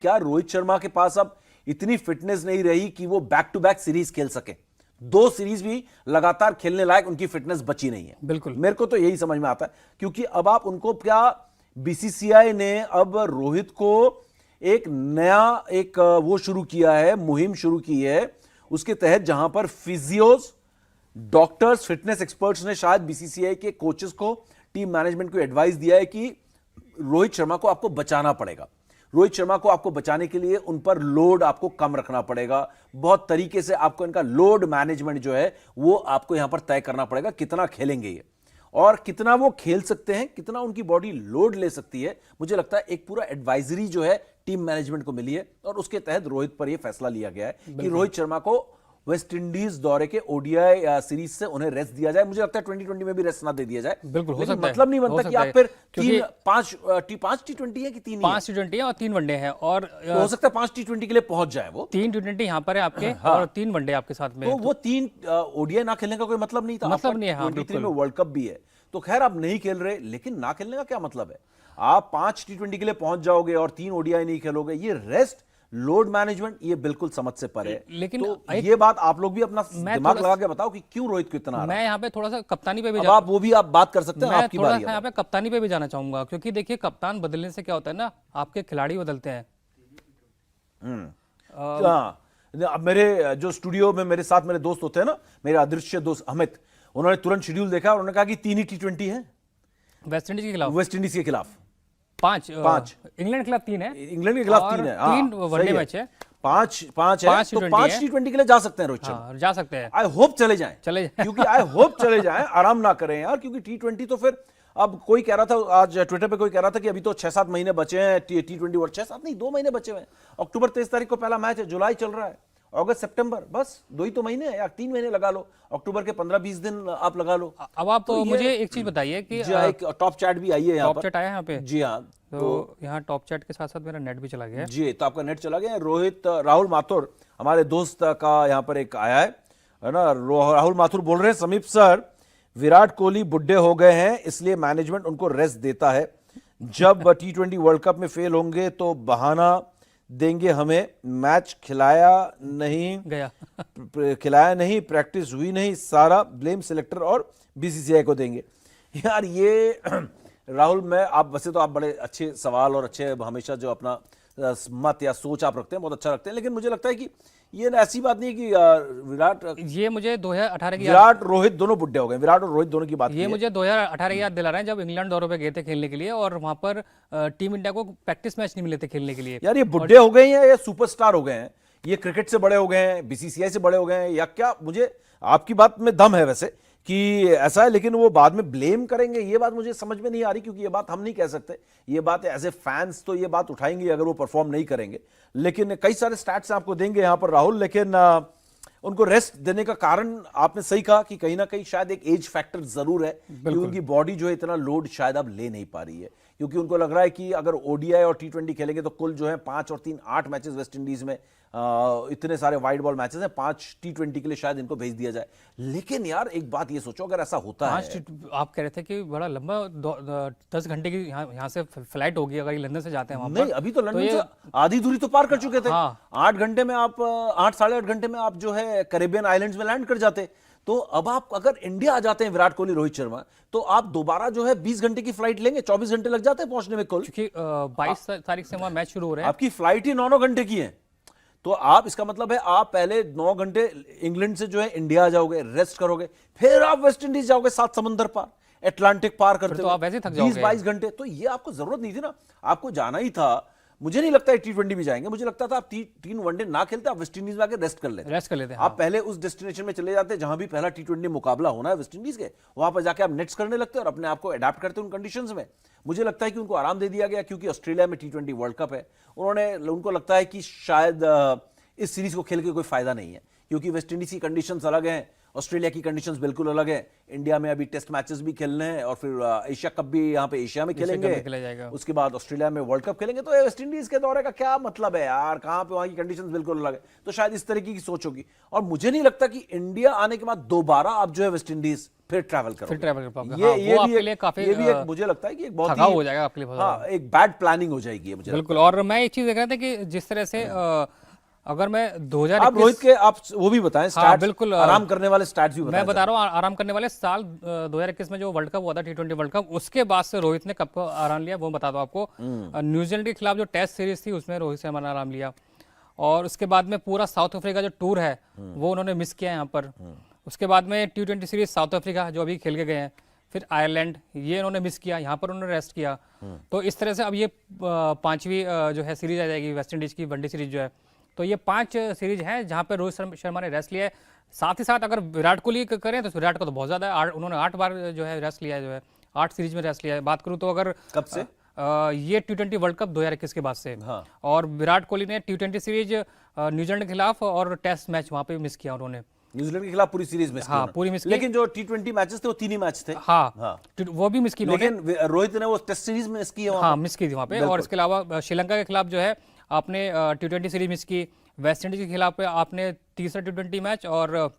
क्या रोहित शर्मा के पास अब इतनी फिटनेस नहीं रही कि वो बैक टू बैक सीरीज खेल सके? दो सीरीज भी लगातार खेलने लायक उनकी फिटनेस बची नहीं है। बिल्कुल, मेरे को तो यही समझ में आता है, क्योंकि अब आप उनको क्या, बीसीसीआई ने अब रोहित को एक नया वो शुरू किया है, मुहिम शुरू की है उसके तहत, जहां पर फिजियोज, डॉक्टर्स, फिटनेस एक्सपर्ट्स ने शायद बीसीसीआई के कोचेस को, टीम मैनेजमेंट को एडवाइस दिया है कि रोहित शर्मा को आपको बचाना पड़ेगा। रोहित शर्मा को आपको बचाने के लिए उन पर लोड आपको कम रखना पड़ेगा। बहुत तरीके से आपको इनका लोड मैनेजमेंट जो है वो आपको यहां पर तय करना पड़ेगा, कितना खेलेंगे ये और कितना वो खेल सकते हैं, कितना उनकी बॉडी लोड ले सकती है। मुझे लगता है एक पूरा एडवाइजरी जो है टीम मैनेजमेंट को मिली है और उसके तहत रोहित पर यह फैसला लिया गया है कि रोहित शर्मा को वेस्ट इंडीज दौरे के ओडीआई सीरीज से उन्हें रेस्ट दिया जाए। मुझे लगता है 2020 में भी रेस्ट ना दे दिया जाए। बिल्कुल हो सकता है। मतलब नहीं बनता कि आप फिर पांच T20 है कि 3 5 T20 है और 3 वनडे है, और हो सकता है 5 T20 के लिए पहुंच जाए वो। 3 T20 यहाँ पर है आपके, हाँ। और 3 वनडे आपके साथ में, तो वो 3 ओडीआई ना खेलने का कोई मतलब नहीं था। मतलब नहीं है। हाँ, 23 में वर्ल्ड कप भी है, तो खैर आप नहीं खेल रहे, लेकिन ना खेलने का क्या मतलब है? आप 5 T20 के लिए पहुंच जाओगे और 3 ओडीआई नहीं खेलोगे। ये रेस्ट, लोड मैनेजमेंट, ये बिल्कुल समझ से परे है। लेकिन तो ये बात आप लोग भी अपना दिमाग लगा के बताओ कि क्यों रोहित को इतना आ रहा है। मैं यहाँ पे थोड़ा सा कप्तानी पे भी आप वो भी आप बात कर सकते हैं, मैं आपकी थोड़ा बारी सा यहाँ पे कप्तानी पे भी जाना चाहूंगा, क्योंकि देखिए कप्तान बदलने से क्या होता है ना, आपके खिलाड़ी बदलते हैं। अब मेरे जो स्टूडियो में मेरे साथ मेरे दोस्त होते हैं ना, मेरे अदृश्य दोस्त अमित, उन्होंने तुरंत शेड्यूल देखा और उन्होंने कहा कि 3 ही T20 है वेस्ट इंडीज के खिलाफ। वेस्ट इंडीज के खिलाफ 5 इंग्लैंड के खिलाफ 3 है, इंग्लैंड के खिलाफ 3 है, 3 वनडे मैच है, 5 है, तो 5 है। T20 के लिए जा सकते हैं रोहित शर्मा। हाँ, जा सकते हैं। आई होप चले जाएं, क्योंकि आई होप चले जाएं, आराम ना करें यार, क्योंकि T20 तो फिर अब कोई कह रहा था, आज ट्विटर पे कोई कह रहा था कि अभी तो 6-7 महीने बचे हैं T20 वर्ल्ड, 6-7 नहीं 2 महीने बचे हुए हैं। अक्टूबर 23 तारीख को पहला मैच है, जुलाई चल रहा है, अगस्त सितंबर, बस 2 ही तो महीने हैं, या 3 महीने लगा लो, अक्टूबर के 15-20 दिन आप लगा लो। अब आप तो मुझे एक चीज बताइए कि एक टॉप चैट भी आई है यहाँ पर, टॉप चैट आया यहाँ पे। जी हाँ, तो यहाँ टॉप चैट के साथ साथ मेरा नेट भी चला गया है। जी, तो आपका नेट चला गया। रोहित राहुल माथुर हमारे दोस्त का यहाँ पर एक आया है ना, राहुल माथुर बोल रहे हैं, समीप सर विराट कोहली बुढ़े हो गए हैं, इसलिए मैनेजमेंट उनको रेस्ट देता है। जब T20 वर्ल्ड कप में फेल होंगे तो बहाना देंगे हमें, मैच खिलाया नहीं, प्रैक्टिस हुई नहीं, सारा ब्लेम सिलेक्टर और बीसीसीआई को देंगे। यार ये राहुल, मैं आप वैसे तो आप बड़े अच्छे सवाल और अच्छे हमेशा जो अपना मत या सोच आप रखते हैं, बहुत अच्छा रखते हैं, लेकिन मुझे लगता है कि ये ऐसी बात नहीं है कि विराट, ये मुझे 2018 की विराट रोहित दोनों बुढ़े हो गए, विराट और रोहित दोनों की बात ये मुझे 2018 की याद दिला रहे हैं, जब इंग्लैंड दौरे पे गए थे खेलने के लिए और वहां पर टीम इंडिया को प्रैक्टिस मैच नहीं मिले थे खेलने के लिए। यार ये बुढ़े हो गए हैं या सुपरस्टार हो गए हैं? ये क्रिकेट से बड़े हो गए हैं, बीसीसीआई से बड़े हो गए हैं, या क्या? मुझे आपकी बात में दम है वैसे कि ऐसा है, लेकिन वो बाद में ब्लेम करेंगे, ये बात मुझे समझ में नहीं आ रही, क्योंकि ये बात हम नहीं कह सकते। ये बात एज ए फैंस तो ये बात उठाएंगे अगर वो परफॉर्म नहीं करेंगे, लेकिन कई सारे स्टैट्स आपको देंगे यहां पर राहुल। लेकिन उनको रेस्ट देने का कारण आपने सही कहा कि कहीं ना कहीं शायद एक एज फैक्टर जरूर है कि उनकी बॉडी जो है इतना लोड शायद अब ले नहीं पा रही है, क्योंकि उनको लग रहा है कि अगर ओडीआई और T20 खेलेंगे तो कुल जो है 5 और 3 8 मैचेस वेस्ट इंडीज में, इतने सारे वाइड बॉल मैचेस हैं, 5 T20 के लिए शायद इनको भेज दिया जाए। लेकिन यार एक बात ये सोचो, अगर ऐसा होता है, आप कह रहे थे कि बड़ा लंबा 10 घंटे की यहाँ से फ्लाइट होगी अगर ये लंदन से जाते हैं वहां पर। नहीं, अभी तो लंदन से आधी दूरी तो पार कर चुके थे। 8 घंटे में आप 8 साढ़े 8 घंटे में आप जो है कैरेबियन आइलैंड्स में लैंड कर जाते। तो अब आप अगर इंडिया आ जाते हैं विराट कोहली, रोहित शर्मा, तो आप दोबारा जो है 20 घंटे की फ्लाइट लेंगे, 24 घंटे लग जाते हैं पहुंचने में कुल, क्योंकि 22 तारीख से वहां मैच शुरू हो रहे हैं। आपकी फ्लाइट ही 9 घंटे की है, तो आप, इसका मतलब है आप पहले 9 घंटे इंग्लैंड से जो है इंडिया आ जाओगे, रेस्ट करोगे, फिर आप वेस्ट इंडीज जाओगे 7 समंदर पार, अटलांटिक पार करते तो आप वैसे थक जाओगे 20-22 घंटे। तो ये आपको जरूरत नहीं थी ना, आपको जाना ही था। मुझे नहीं लगता है T20 भी जाएंगे, मुझे लगता था आप 3 वनडे ना खेलते, आप वेस्ट इंडीज में आके रेस्ट कर लेते। हाँ। आप पहले उस डेस्टिनेशन में चले जाते जहां भी पहला T20 मुकाबला होना है वेस्ट इंडीज के, वहां पर जाके आप नेट्स करने लगते और अपने आप को अडेप्ट करते उन कंडीशंस में। मुझे लगता है कि उनको आराम दे दिया गया, क्योंकि ऑस्ट्रेलिया में T20 वर्ल्ड कप है, उनको लगता है कि शायद इस सीरीज को खेल के कोई फायदा नहीं है, क्योंकि वेस्ट इंडीज की कंडीशंस अलग हैं ऑस्ट्रेलिया की कंडीशंस बिल्कुल अलग है। इंडिया में अभी टेस्ट मैचेस भी खेलने हैं और फिर एशिया कप भी यहाँ पे एशिया में खेलेंगे, खेला जाएगा। उसके बाद ऑस्ट्रेलिया में वर्ल्ड कप खेलेंगे। तो वेस्ट इंडीज के दौरे का क्या मतलब है यार, कहाँ पे वहाँ की कंडीशंस बिल्कुल अलग है। तो शायद इस तरीके की सोच होगी और मुझे नहीं लगता कि इंडिया आने के बाद दोबारा आप जो है वेस्ट इंडीज फिर ट्रैवल करोगे, फिर ट्रैवल कर पाओगे। ये हाँ, ये वो भी आपके लिए काफी ये भी एक मुझे लगता है कि एक बहुत थकाऊ ही हो जाएगा आपके लिए बहुत हाँ एक बैड प्लानिंग हो जाएगी मुझे। बिल्कुल। और मैं एक चीज देख रहा था कि जिस तरह से अगर मैं 2021 आप रोहित के आप वो भी बताएं स्टैट्स, बिल्कुल, आराम करने वाले स्टैट्स भी बताएं। मैं बता रहा हूँ आराम करने वाले साल 2021 में जो वर्ल्ड कप हुआ था T20 वर्ल्ड कप, उसके बाद से रोहित ने कब को आराम लिया वो बता दो आपको। न्यूजीलैंड के खिलाफ जो टेस्ट सीरीज थी उसमें रोहित शर्मा ने आराम लिया और उसके बाद में पूरा साउथ अफ्रीका जो टूर है वो उन्होंने मिस किया यहाँ पर। उसके बाद में T20 सीरीज साउथ अफ्रीका जो अभी खेल के गए हैं, फिर आयरलैंड, ये इन्होंने मिस किया, यहाँ पर उन्होंने रेस्ट किया। तो इस तरह से अब ये पांचवी जो है सीरीज आ जाएगी वेस्ट इंडीज की वनडे सीरीज जो है। तो ये 5 सीरीज हैं जहाँ पर रोहित शर्मा ने रेस्ट लिया है। साथ ही साथ अगर विराट कोहली करें तो विराट को तो बहुत ज़्यादा है, उन्होंने 8 बार जो है रेस्ट लिया है, जो है 8 सीरीज में रेस्ट लिया है। बात करूँ तो अगर कब से ये T20 वर्ल्ड कप 2021 के बाद से। हाँ। और विराट कोहली ने T20 सीरीज न्यूजीलैंड के खिलाफ और टेस्ट मैच वहाँ पे मिस किया उन्होंने। न्यूजीलैंड के खिलाफ पूरी सीरीज मिस की हाँ, उन्होंने। पूरी मिस की। लेकिन जो T20 मैचेस थे वो 3 ही मैच थे। हाँ, वो भी मिस की उन्होंने। लेकिन रोहित ने वो टेस्ट सीरीज में मिस की है वहाँ हाँ, पे। मिस की थी वहाँ पे। और इसके अलावा श्रीलंका के खिलाफ जो है आपने T20 सीरीज मिस की, वेस्ट इंडीज के खिलाफ आपने तीसरा T20 मैच, और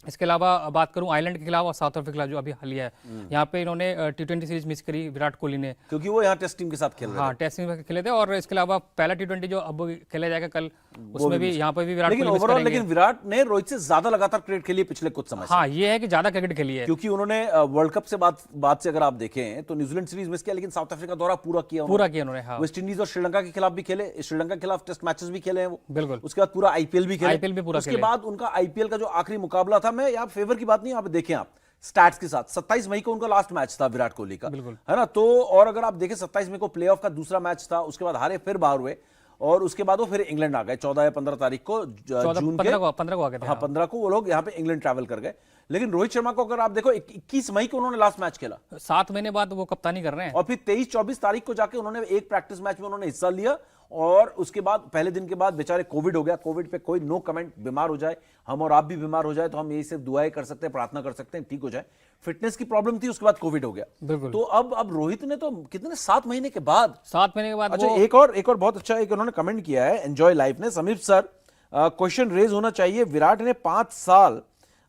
इसके अलावा बात करूं आयरलैंड के खिलाफ और साउथ अफ्रीका के खिलाफ जो अभी हालिया है, यहाँ पे इन्होंने T20 सीरीज मिस करी विराट कोहली ने, क्योंकि वो यहाँ टेस्ट टीम के साथ खेल रहे थे। हाँ टेस्ट टीम में खेले थे। और इसके अलावा पहला T20 जो अब खेला जाएगा कल, उसमें भी यहाँ पे भी विराट लेकिन कोहली मिस ओवरऑल करेंगे। लेकिन विराट ने रोहित से ज्यादा लगातार क्रिकेट खेली है पिछले कुछ समय से। हाँ, ये है कि ज्यादा क्रिकेट खेली है क्योंकि उन्होंने वर्ल्ड कप से बाद से अगर आप देखें तो न्यूजीलैंड सीरीज मिस किया, लेकिन साउथ अफ्रीका दौरा पूरा किया उन्होंने। हाँ, वेस्ट इंडीज और श्रीलंका के खिलाफ भी खेले, श्रीलंका के खिलाफ टेस्ट मैचेस भी खेले हैं वो। बिल्कुल। उसके बाद पूरा आईपीएल भी खेले। IPL भी पूरा उसके खेले। बाद उनका आईपीएल का जो आखिरी मुकाबला था, मैं यहाँ फेवर की बात नहीं, आप देखें आप स्टैट्स के साथ 27 मई को उनका लास्ट मैच था विराट कोहली का, है ना। तो और अगर आप देखें 27 मई को प्लेऑफ का दूसरा मैच था, उसके बाद हारे, फिर बाहर हुए और उसके बाद वो फिर इंग्लैंड आ गए 14 या 15 तारीख को, जून के 15 को आ गए थे। हाँ 15 को वो लोग यहाँ पे इंग्लैंड ट्रैवल कर गए। लेकिन रोहित शर्मा को अगर आप देखो 21 मई को उन्होंने लास्ट मैच खेला, 7 महीने बाद वो कप्तानी कर रहे हैं। और फिर 23-24 तारीख को जाके उन्होंने एक प्रैक्टिस मैच में उन्होंने हिस्सा लिया और उसके बाद पहले दिन के बाद बेचारे कोविड हो गया। कोविड पे कोई नो कमेंट, बीमार हो जाए हम और आप भी बीमार हो जाए तो हम यही सिर्फ दुआएं कर सकते हैं, प्रार्थना कर सकते हैं ठीक हो जाए। फिटनेस की प्रॉब्लम थी, उसके बाद कोविड हो गया। बिल्कुल। तो अब रोहित ने तो कितने 7 महीने के बाद 7 महीने के बाद अच्छा वो... एक और बहुत अच्छा एक उन्होंने कमेंट किया है एंजॉय लाइफ ने, समीप सर क्वेश्चन रेज होना चाहिए, विराट ने 5 साल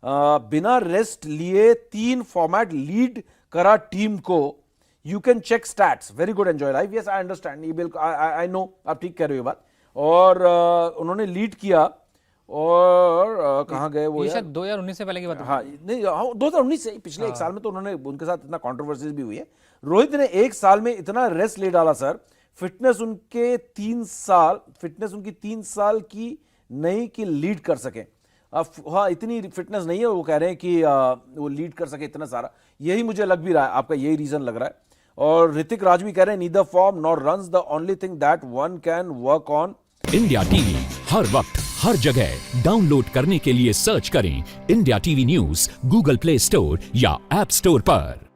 बिना रेस्ट लिए 3 फॉर्मेट लीड करा टीम को, you can check stats, very good enjoy life. Yes I understand, ये बिल्कुल आई नो, आप ठीक कह रहे हो ये बात। और उन्होंने लीड किया और कहाँ गए वो, ये शायद 2019 से पहले की बात है। हाँ नहीं 2019 से, पिछले एक साल में तो उन्होंने उनके साथ इतना कंट्रोवर्सीज भी हुई है। रोहित ने 1 साल में इतना रेस्ट ले डाला सर, फिटनेस उनकी 3 साल की नहीं कि लीड कर सके। हाँ इतनी फिटनेस नहीं है, वो कह रहे हैं कि वो लीड कर सके इतना सारा, यही मुझे लग भी रहा है, आपका यही रीजन लग रहा है। और ऋतिक राज भी कह रहे हैं neither form nor runs the only thing that one can work on. India TV हर वक्त हर जगह डाउनलोड करने के लिए सर्च करें India TV news Google Play Store या ऐप स्टोर पर।